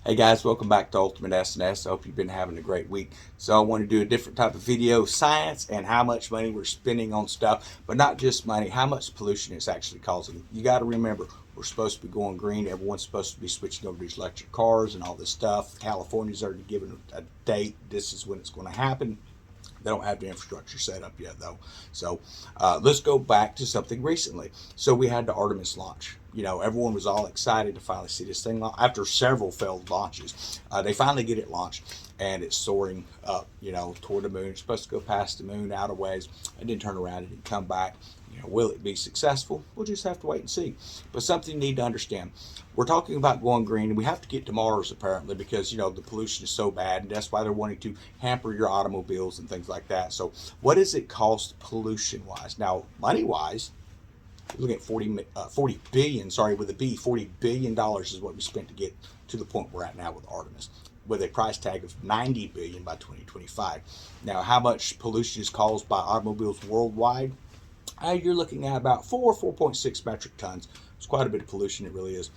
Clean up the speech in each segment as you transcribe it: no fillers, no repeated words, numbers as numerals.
Hey guys, welcome back to Ultimate SNS. I hope you've been having a great week. So I want to do a different type of video, science and how much money we're spending on stuff, but not just money, how much pollution it's actually causing. You got to remember, we're supposed to be going green. Everyone's supposed to be switching over to these electric cars and all this stuff. California's already given a date. This is when it's going to happen. They don't have the infrastructure set up yet, though. So let's go back to something recently. So we had the Artemis launch. Everyone was all excited to finally see this thing after several failed launches. They finally get it launched, and it's soaring up, toward the moon. It's supposed to go past the moon out of ways, and then turn around and come back. Will it be successful? We'll just have to wait and see. But something you need to understand. We're talking about going green, and we have to get to Mars apparently because the pollution is so bad, and that's why they're wanting to hamper your automobiles and things like that. So, what does it cost pollution-wise? Now, money-wise, we're looking at 40 billion. Sorry, with a B, $40 billion is what we spent to get to the point we're at now with Artemis, with a price tag of 90 billion by 2025. Now, how much pollution is caused by automobiles worldwide? You're looking at about 4.6 metric tons. It's quite a bit of pollution, it really is.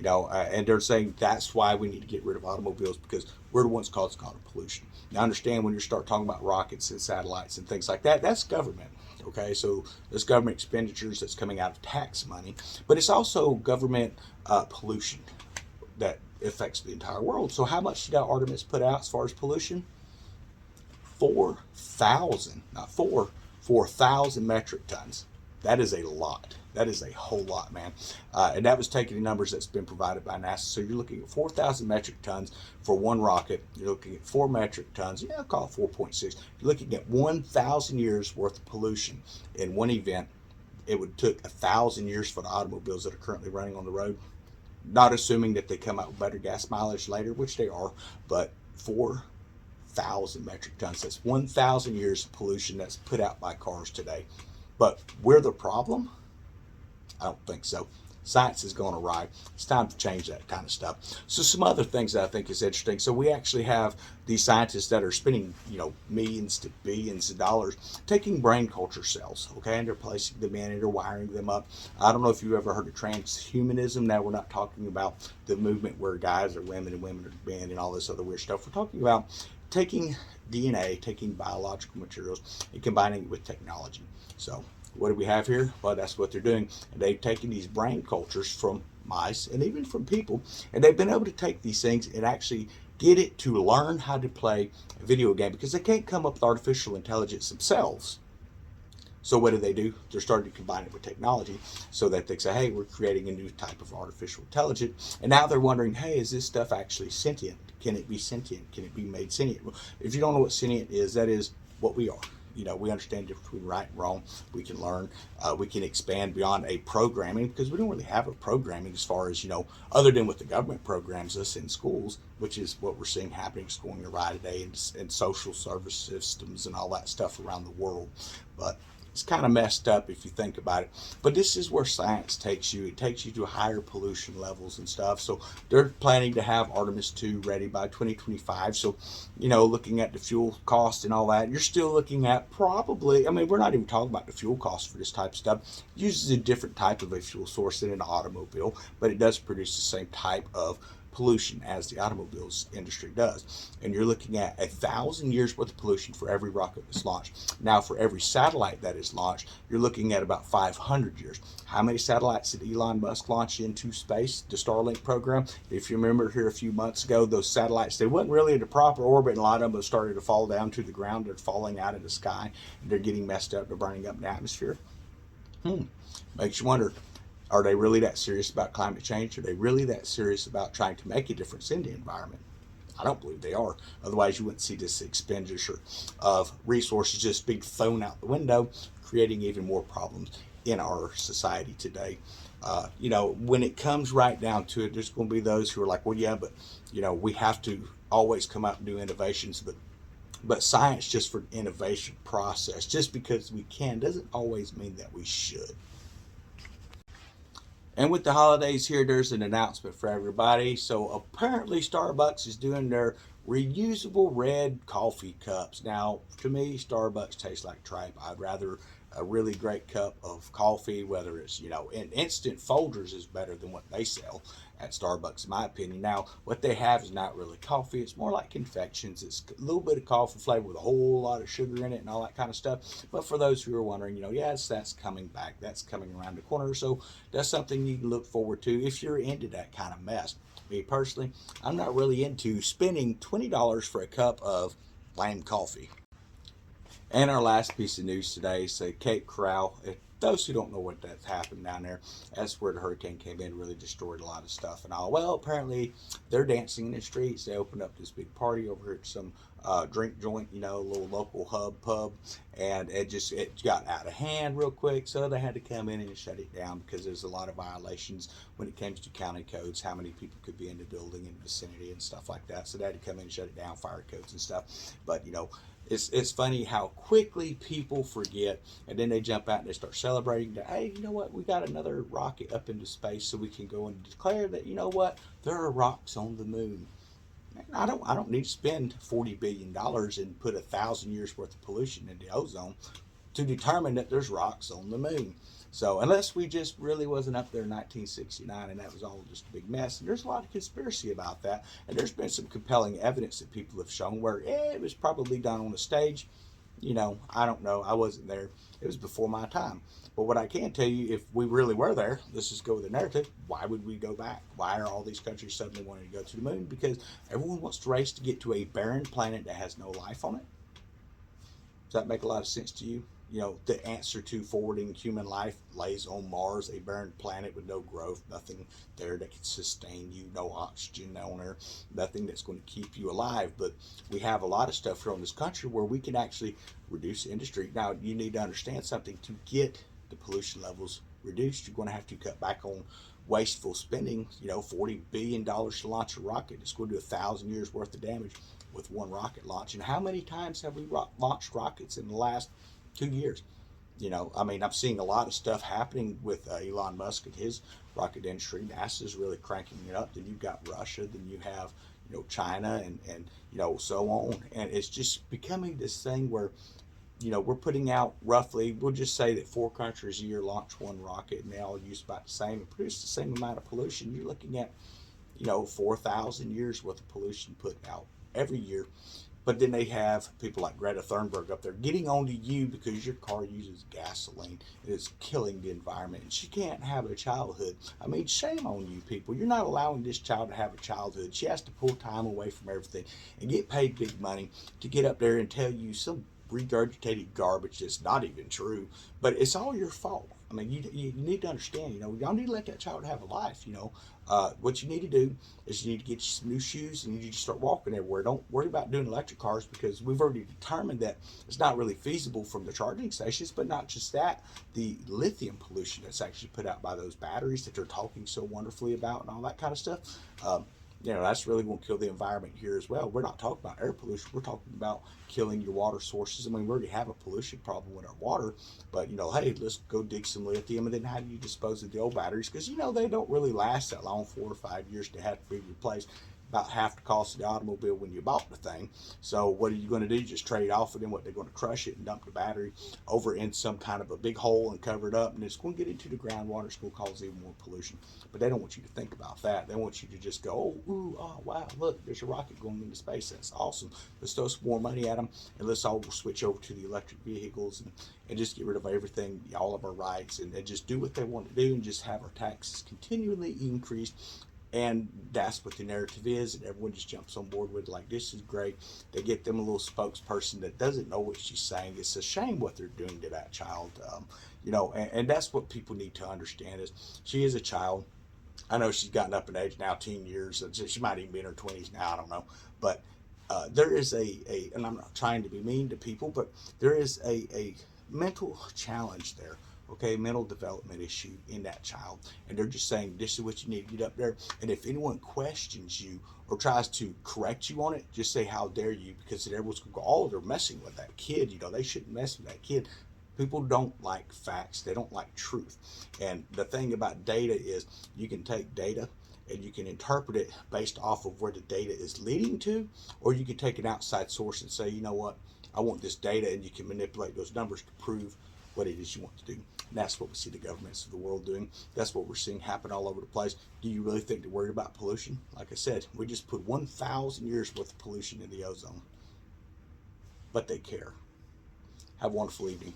And they're saying that's why we need to get rid of automobiles because we're the ones causing all the pollution. Now, understand when you start talking about rockets and satellites and things like that, that's government. Okay, so there's government expenditures that's coming out of tax money, but it's also government pollution that affects the entire world. So, how much did Artemis put out as far as pollution? 4,000, not 4,000 metric tons. That is a lot. That is a whole lot, man. And that was taking the numbers that's been provided by NASA. So you're looking at 4,000 metric tons for one rocket. You're looking at 4 metric tons. Yeah, I'll call it 4.6. You're looking at 1,000 years worth of pollution in one event. It would took 1,000 years for the automobiles that are currently running on the road. Not assuming that they come out with better gas mileage later, which they are, but 4,000 metric tons. That's 1,000 years of pollution that's put out by cars today. But we're the problem? I don't think so. Science is going to arrive. It's time to change that kind of stuff. So some other things that I think is interesting. So we actually have these scientists that are spending, millions to billions of dollars taking brain culture cells, okay, and they're placing them in and they're wiring them up. I don't know if you ever heard of transhumanism. Now we're not talking about the movement where guys are women and women are men and all this other weird stuff. We're talking about taking DNA, taking biological materials, and combining it with technology. So what do we have here? Well, that's what they're doing. And they've taken these brain cultures from mice and even from people, and they've been able to take these things and actually get it to learn how to play a video game because they can't come up with artificial intelligence themselves. So what do? They're starting to combine it with technology so that they say, hey, we're creating a new type of artificial intelligence. And now they're wondering, hey, is this stuff actually sentient? Can it be sentient? Can it be made sentient? Well, if you don't know what sentient is, that is what we are. We understand the difference between right and wrong. We can learn. We can expand beyond a programming because we don't really have a programming as far as, other than what the government programs us in schools, which is what we're seeing happening schooling awry today and social service systems and all that stuff around the world. But it's kind of messed up if you think about it. But this is where science takes you. It takes you to higher pollution levels and stuff. So they're planning to have Artemis 2 ready by 2025. So, looking at the fuel cost and all that, you're still looking at probably, we're not even talking about the fuel cost for this type of stuff. It uses a different type of a fuel source than an automobile, but it does produce the same type of pollution as the automobiles industry does. And you're looking at 1,000 years worth of pollution for every rocket that's launched. Now, for every satellite that is launched, you're looking at about 500 years. How many satellites did Elon Musk launch into space? The Starlink program. If you remember here a few months ago, those satellites, they weren't really in the proper orbit, and a lot of them started to fall down to the ground. They're falling out of the sky, and they're getting messed up. They're burning up in the atmosphere. Makes you wonder, are they really that serious about climate change? Are they really that serious about trying to make a difference in the environment? I don't believe they are. Otherwise, you wouldn't see this expenditure of resources just being thrown out the window, creating even more problems in our society today. When it comes right down to it, there's going to be those who are like, well, yeah, but, we have to always come out and do innovations, but science just for innovation process, just because we can, doesn't always mean that we should. And with the holidays here, there's an announcement for everybody. So apparently, Starbucks is doing their reusable red coffee cups. Now, to me, Starbucks tastes like tripe. I'd rather a really great cup of coffee, whether it's, in instant Folgers is better than what they sell. at Starbucks, in my opinion. Now, what they have is not really coffee. It's more like confections. It's a little bit of coffee flavor with a whole lot of sugar in it and all that kind of stuff. But for those who are wondering, yes, that's coming back. That's coming around the corner. So that's something you can look forward to if you're into that kind of mess. Me personally, I'm not really into spending $20 for a cup of lame coffee. And our last piece of news today is Cape Coral. Those who don't know what that's happened down there, that's where the hurricane came in, really destroyed a lot of stuff and all. Well, apparently they're dancing in the streets. They opened up this big party over here at some drink joint, a little local pub, and it got out of hand real quick. So they had to come in and shut it down because there's a lot of violations when it comes to county codes, how many people could be in the building in the vicinity and stuff like that. So they had to come in and shut it down, fire codes and stuff. But it's funny how quickly people forget, and then they jump out and they start celebrating that, hey, you know what, we got another rocket up into space, so we can go and declare that, there are rocks on the moon. I don't need to spend $40 billion and put 1,000 years worth of pollution in the ozone to determine that there's rocks on the moon. So unless we just really wasn't up there in 1969 and that was all just a big mess, and there's a lot of conspiracy about that, and there's been some compelling evidence that people have shown where it was probably done on a stage. I don't know. I wasn't there. It was before my time. But what I can tell you, if we really were there, let's just go with the narrative. Why would we go back? Why are all these countries suddenly wanting to go to the moon? Because everyone wants to race to get to a barren planet that has no life on it. Does that make a lot of sense to you? The answer to forwarding human life lays on Mars, a barren planet with no growth, nothing there that can sustain you, no oxygen on there, nothing that's going to keep you alive. But we have a lot of stuff here in this country where we can actually reduce industry. Now, you need to understand something. To get the pollution levels reduced, you're going to have to cut back on wasteful spending. $40 billion to launch a rocket. It's going to do 1,000 years worth of damage with one rocket launch. And how many times have we launched rockets in the last 2 years? I'm seeing a lot of stuff happening with Elon Musk and his rocket industry. NASA's really cranking it up. Then you've got Russia. Then you have, China and so on. And it's just becoming this thing where, we're putting out roughly, we'll just say that 4 countries a year launch one rocket and they all use about the same and produce the same amount of pollution. You're looking at, 4,000 years worth of pollution put out every year. But then they have people like Greta Thunberg up there getting onto you because your car uses gasoline. It's killing the environment. And she can't have a childhood. Shame on you people. You're not allowing this child to have a childhood. She has to pull time away from everything and get paid big money to get up there and tell you some regurgitated garbage that's not even true. But it's all your fault. You need to understand, y'all need to let that child have a life, what you need to do is you need to get you some new shoes and you need to start walking everywhere. Don't worry about doing electric cars because we've already determined that it's not really feasible from the charging stations, but not just that, the lithium pollution that's actually put out by those batteries that they're talking so wonderfully about and all that kind of stuff. That's really going to kill the environment here as well. We're not talking about air pollution. We're talking about killing your water sources. We already have a pollution problem with our water, but, hey, let's go dig some lithium. And then how do you dispose of the old batteries? Because, they don't really last that long, 4 or 5 years to have to be replaced. About half the cost of the automobile when you bought the thing. So what are you going to do? Just trade off with them? What, they're going to crush it and dump the battery over in some kind of a big hole and cover it up, and it's going to get into the groundwater. It's going to cause even more pollution. But they don't want you to think about that. They want you to just go, oh, wow, look, there's a rocket going into space. That's awesome. Let's throw some more money at them, and let's all switch over to the electric vehicles and just get rid of everything, all of our rights, and just do what they want to do and just have our taxes continually increase. And that's what the narrative is, and everyone just jumps on board with like, this is great. They get them a little spokesperson that doesn't know what she's saying. It's a shame what they're doing to that child, and that's what people need to understand is she is a child. I know she's gotten up in age now, teen years. She might even be in her 20s now, I don't know. But there is and I'm not trying to be mean to people, but there is a mental challenge there. Okay, mental development issue in that child. And they're just saying, this is what you need to get up there. And if anyone questions you or tries to correct you on it, just say, how dare you? Because then everyone's going to go, oh, they're messing with that kid. They shouldn't mess with that kid. People don't like facts. They don't like truth. And the thing about data is you can take data and you can interpret it based off of where the data is leading to, or you can take an outside source and say, you know what, I want this data, and you can manipulate those numbers to prove what it is you want to do. And that's what we see the governments of the world doing. That's what we're seeing happen all over the place. Do you really think they're worried about pollution? Like I said, we just put 1,000 years worth of pollution in the ozone. But they care. Have a wonderful evening.